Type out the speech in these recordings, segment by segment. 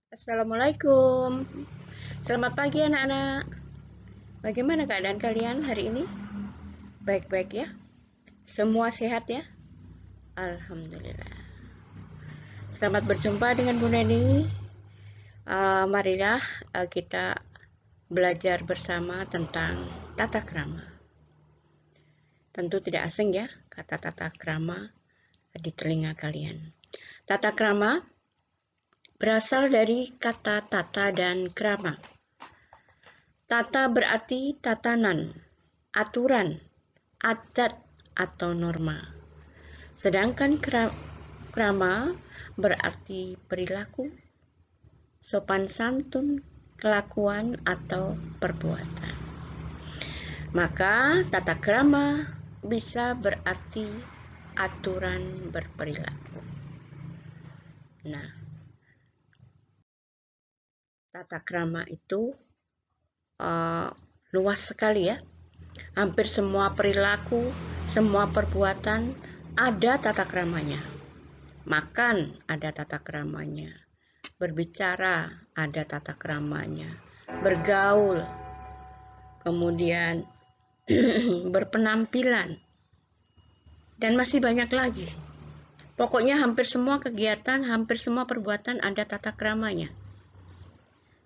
Assalamualaikum. Selamat pagi anak-anak. Bagaimana keadaan kalian hari ini? Baik-baik ya? Semua sehat ya? Alhamdulillah. Selamat berjumpa dengan Bu Neni. Marilah kita belajar bersama tentang tata krama. Tentu tidak asing ya kata tata krama di telinga kalian. Tata krama berasal dari kata tata dan krama. Tata berarti tatanan, aturan, adat atau norma. Sedangkan krama berarti perilaku, sopan santun, kelakuan atau perbuatan. Maka tata krama bisa berarti aturan berperilaku. Nah, tata krama itu luas sekali ya. Hampir semua perilaku, semua perbuatan ada tata kramanya. Makan ada tata kramanya. Berbicara ada tata kramanya. Bergaul, kemudian berpenampilan, dan masih banyak lagi. Pokoknya hampir semua kegiatan, hampir semua perbuatan ada tata kramanya.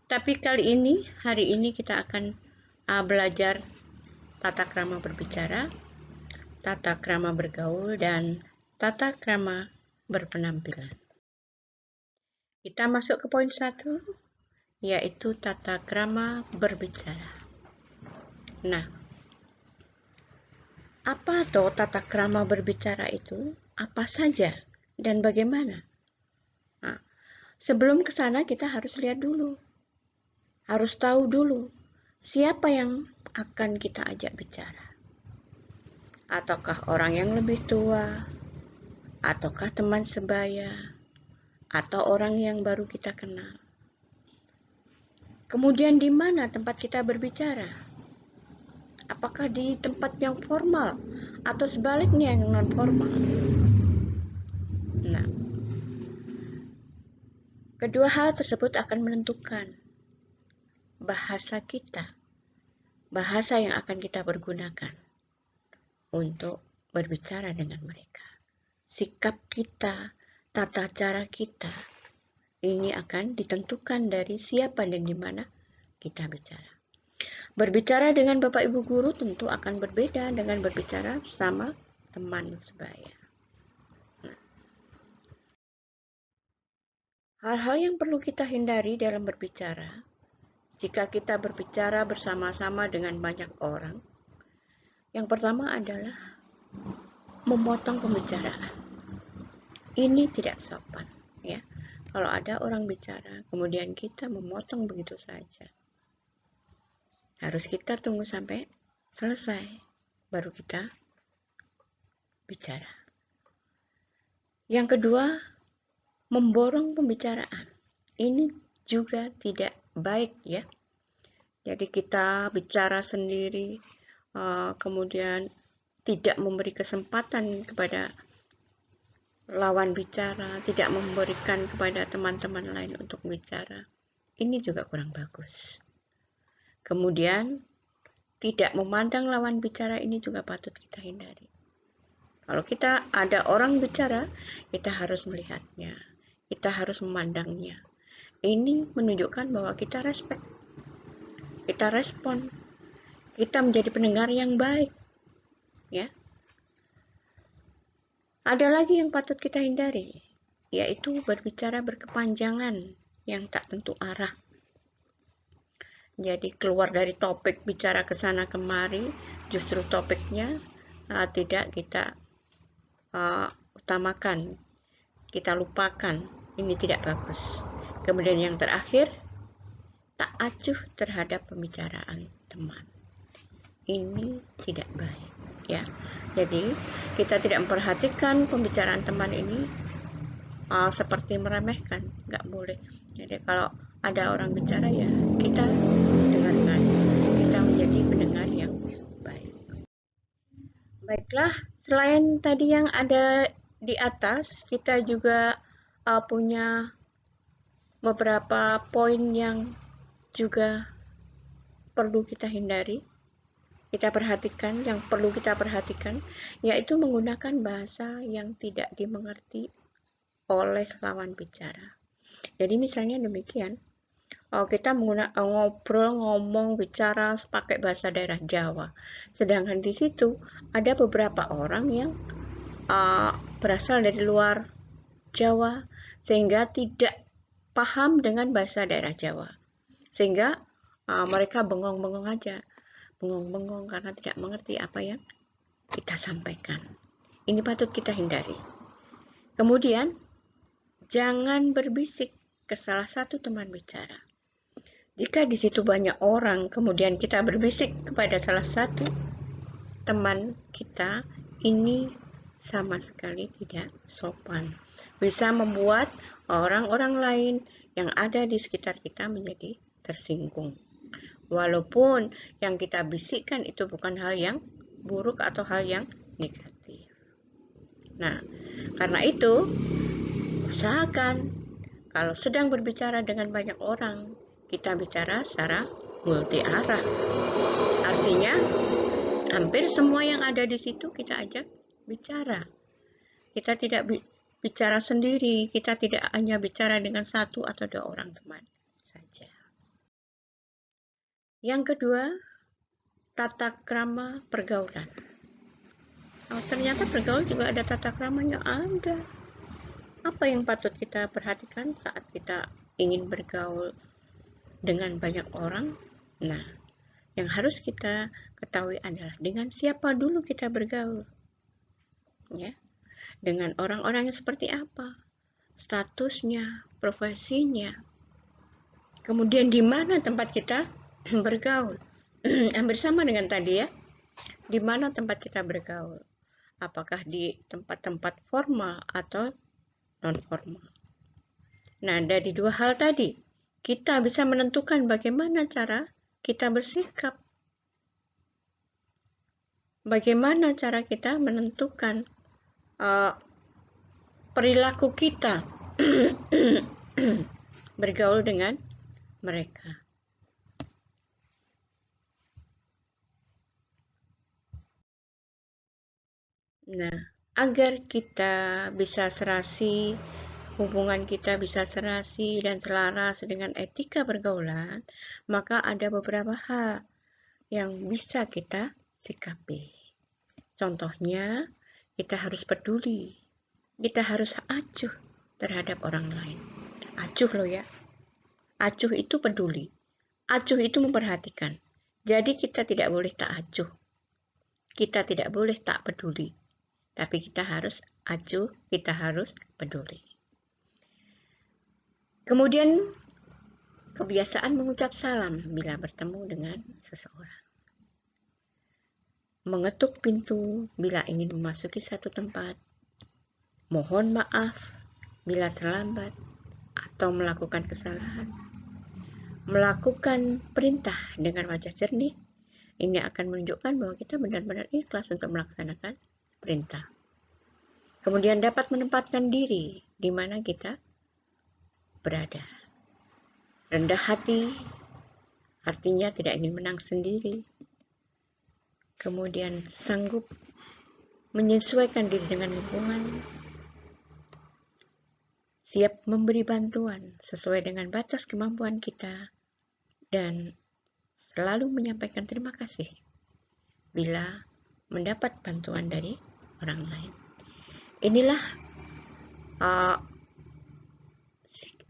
Tapi hari ini kita akan belajar tata krama berbicara, tata krama bergaul, dan tata krama berpenampilan. Kita masuk ke poin 1, yaitu tata krama berbicara. Nah, apa toh tata krama berbicara itu? Apa saja dan bagaimana? Nah, sebelum ke sana kita harus lihat dulu. Harus tahu dulu siapa yang akan kita ajak bicara. Ataukah orang yang lebih tua, ataukah teman sebaya, atau orang yang baru kita kenal. Kemudian di mana tempat kita berbicara? Apakah di tempat yang formal atau sebaliknya yang non formal? Nah, kedua hal tersebut akan menentukan bahasa kita, bahasa yang akan kita pergunakan untuk berbicara dengan mereka. Sikap kita, tata cara kita, ini akan ditentukan dari siapa dan di mana kita bicara. Berbicara dengan Bapak Ibu guru tentu akan berbeda dengan berbicara sama teman sebaya. Hal-hal yang perlu kita hindari dalam berbicara, jika kita berbicara bersama-sama dengan banyak orang, yang pertama adalah memotong pembicaraan. Ini tidak sopan, ya. Kalau ada orang bicara, kemudian kita memotong begitu saja. Harus kita tunggu sampai selesai, baru kita bicara. Yang kedua, memborong pembicaraan. Ini juga tidak baik ya. Jadi kita bicara sendiri, kemudian tidak memberi kesempatan kepada lawan bicara, tidak memberikan kepada teman-teman lain untuk bicara. Ini juga kurang bagus. Kemudian tidak memandang lawan bicara ini juga patut kita hindari. Kalau kita ada orang bicara, kita harus melihatnya, kita harus memandangnya. Ini menunjukkan bahwa kita respect, kita respon, kita menjadi pendengar yang baik, ya. Ada lagi yang patut kita hindari, yaitu berbicara berkepanjangan yang tak tentu arah. Jadi keluar dari topik, bicara ke sana kemari, justru topiknya tidak kita utamakan, kita lupakan. Ini tidak bagus. Kemudian yang terakhir, tak acuh terhadap pembicaraan teman. Ini tidak baik, ya. Jadi kita tidak memperhatikan pembicaraan teman ini seperti meremehkan, nggak boleh. Jadi kalau ada orang bicara ya kita dengarkan, kita menjadi pendengar yang baik. Baiklah, selain tadi yang ada di atas, kita juga punya beberapa poin yang juga perlu kita hindari, kita perhatikan, yang perlu kita perhatikan, yaitu menggunakan bahasa yang tidak dimengerti oleh lawan bicara. Jadi misalnya demikian, kita ngobrol, ngomong, bicara pakai bahasa daerah Jawa, sedangkan di situ ada beberapa orang yang berasal dari luar Jawa, sehingga tidak paham dengan bahasa daerah Jawa, sehingga mereka bengong-bengong aja, bengong-bengong karena tidak mengerti apa yang kita sampaikan. Ini patut kita hindari. Kemudian, jangan berbisik ke salah satu teman bicara. Jika di situ banyak orang, kemudian kita berbisik kepada salah satu teman kita, ini sama sekali tidak sopan. Bisa membuat orang-orang lain yang ada di sekitar kita menjadi tersinggung. Walaupun yang kita bisikkan itu bukan hal yang buruk atau hal yang negatif. Nah, karena itu, usahakan kalau sedang berbicara dengan banyak orang, kita bicara secara multi arah. Artinya, hampir semua yang ada di situ kita ajak bicara. Kita tidak bicara sendiri, kita tidak hanya bicara dengan satu atau dua orang teman saja. Yang kedua, tata krama pergaulan. Ternyata pergaulan juga ada tata kramanya, ada. Apa yang patut kita perhatikan saat kita ingin bergaul dengan banyak orang? Nah, yang harus kita ketahui adalah dengan siapa dulu kita bergaul. Ya. Dengan orang-orang yang seperti apa? Statusnya, profesinya. Kemudian di mana tempat kita bergaul? Hampir sama dengan tadi ya. Di mana tempat kita bergaul? Apakah di tempat-tempat formal atau non-formal? Nah, dari dua hal tadi, kita bisa menentukan bagaimana cara kita bersikap. Bagaimana cara kita menentukan perilaku kita bergaul dengan mereka. Nah, agar kita bisa serasi, hubungan kita bisa serasi dan selaras dengan etika pergaulan, maka ada beberapa hal yang bisa kita sikapi. Contohnya, kita harus peduli, kita harus acuh terhadap orang lain. Acuh loh ya. Acuh itu peduli. Acuh itu memperhatikan. Jadi kita tidak boleh tak acuh. Kita tidak boleh tak peduli. Tapi kita harus acuh, kita harus peduli. Kemudian, kebiasaan mengucap salam bila bertemu dengan seseorang. Mengetuk pintu bila ingin memasuki satu tempat. Mohon maaf bila terlambat atau melakukan kesalahan. Melakukan perintah dengan wajah jernih. Ini akan menunjukkan bahwa kita benar-benar ikhlas untuk melaksanakan perintah. Kemudian dapat menempatkan diri di mana kita berada. Rendah hati, artinya tidak ingin menang sendiri. Kemudian sanggup menyesuaikan diri dengan lingkungan. Siap memberi bantuan sesuai dengan batas kemampuan kita. Dan selalu menyampaikan terima kasih bila mendapat bantuan dari orang lain. Inilah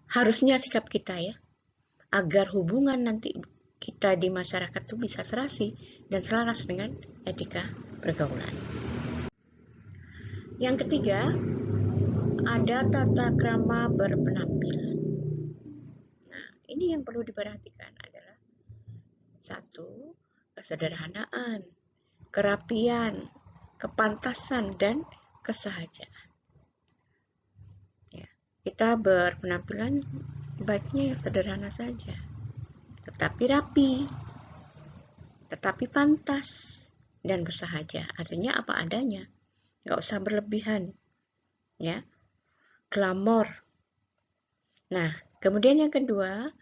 harusnya sikap kita ya, agar hubungan nanti kita di masyarakat itu bisa serasi dan selaras dengan etika pergaulan. Yang ketiga, ada tata krama berpenampilan. Nah, ini yang perlu diperhatikan adalah satu, kesederhanaan, kerapian, kepantasan, dan kesahajaan. Ya, kita berpenampilan baiknya yang sederhana saja, tetapi rapi, tetapi pantas, dan bersahaja. Artinya apa adanya, nggak usah berlebihan, ya, glamor. Nah, Kemudian yang kedua,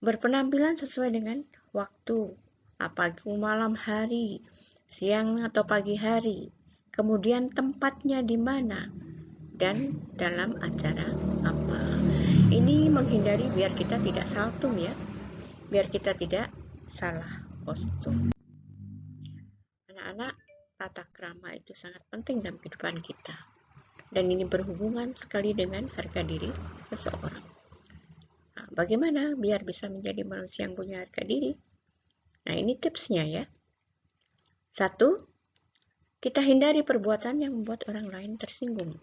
berpenampilan sesuai dengan waktu, apakah malam hari, siang atau pagi hari, kemudian tempatnya di mana, dan dalam acara apa. Ini menghindari biar kita tidak saltum ya, biar kita tidak salah kostum. Anak-anak, tata krama itu sangat penting dalam kehidupan kita. Dan ini berhubungan sekali dengan harga diri seseorang. Nah, bagaimana biar bisa menjadi manusia yang punya harga diri? Nah, ini tipsnya ya. 1, kita hindari perbuatan yang membuat orang lain tersinggung.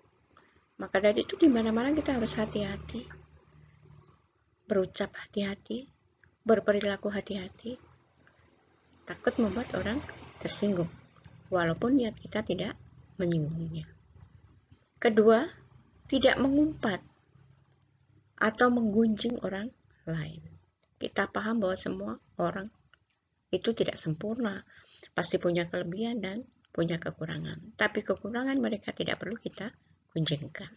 Maka dari itu di mana-mana kita harus hati-hati. Berucap hati-hati, berperilaku hati-hati. Takut membuat orang tersinggung, walaupun niat kita tidak menyinggungnya. Kedua, tidak mengumpat atau menggunjing orang lain. Kita paham bahwa semua orang itu tidak sempurna, pasti punya kelebihan dan punya kekurangan. Tapi kekurangan mereka tidak perlu kita gunjingkan.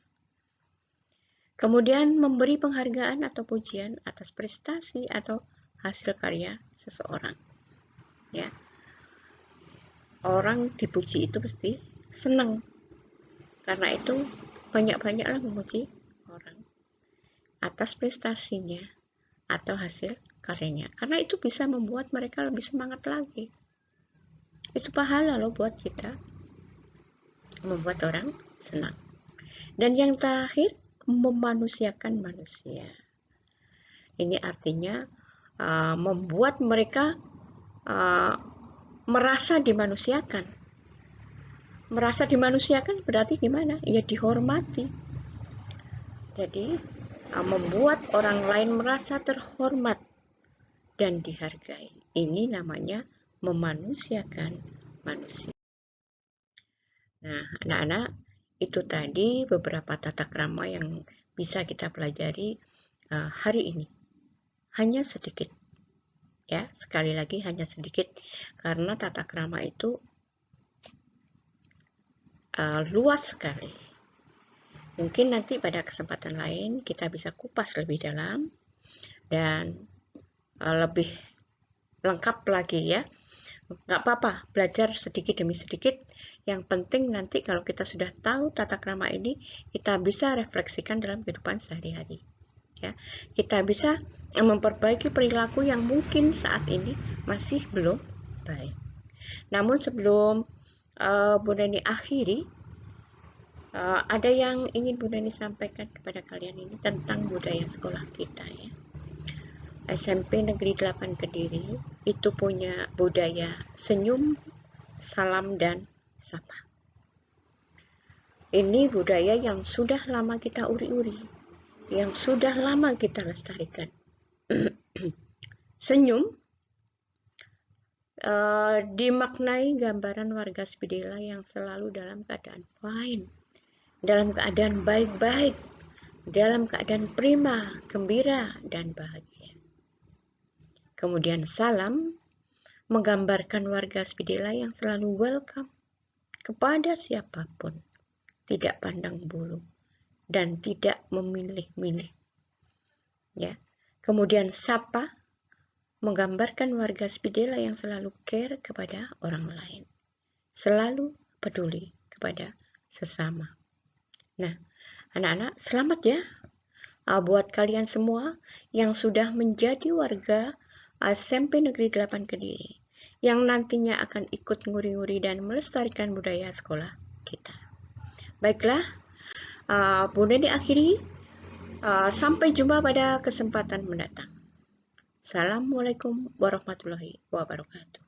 Kemudian memberi penghargaan atau pujian atas prestasi atau hasil karya seseorang. Ya, orang dipuji itu pasti senang. Karena itu banyak-banyaklah memuji orang atas prestasinya atau hasil karyanya. Karena itu bisa membuat mereka lebih semangat lagi. Itu pahala loh buat kita, membuat orang senang. Dan yang terakhir, memanusiakan manusia. Ini artinya membuat mereka merasa dimanusiakan. Merasa dimanusiakan berarti gimana? Ya dihormati. Jadi membuat orang lain merasa terhormat dan dihargai. Ini namanya memanusiakan manusia. Nah, anak-anak, itu tadi beberapa tata krama yang bisa kita pelajari hari ini. Hanya sedikit. Ya, sekali lagi hanya sedikit karena tata krama itu luas sekali. Mungkin nanti pada kesempatan lain kita bisa kupas lebih dalam dan lebih lengkap lagi ya. Nggak apa-apa, belajar sedikit demi sedikit. Yang penting nanti kalau kita sudah tahu tata krama ini, kita bisa refleksikan dalam kehidupan sehari-hari. Ya, kita bisa memperbaiki perilaku yang mungkin saat ini masih belum baik. Namun sebelum Bu Neni akhiri, ada yang ingin Bu Neni sampaikan kepada kalian ini tentang budaya sekolah kita ya. SMP Negeri 8 Kediri itu punya budaya senyum, salam, dan sapa. Ini budaya yang sudah lama kita uri-uri, yang sudah lama kita lestarikan. Senyum dimaknai gambaran warga Spidela yang selalu dalam keadaan fine, dalam keadaan baik-baik, dalam keadaan prima, gembira, dan bahagia. Kemudian salam menggambarkan warga Spidela yang selalu welcome kepada siapapun, tidak pandang bulu dan tidak memilih-milih. Ya. Kemudian sapa menggambarkan warga Spidela yang selalu care kepada orang lain, selalu peduli kepada sesama. Nah, anak-anak, selamat ya buat kalian semua yang sudah menjadi warga SMP Negeri 8 Kediri yang nantinya akan ikut nguri-nguri dan melestarikan budaya sekolah kita. Baiklah, Bu Neni akhiri. Sampai jumpa pada kesempatan mendatang. Assalamualaikum warahmatullahi wabarakatuh.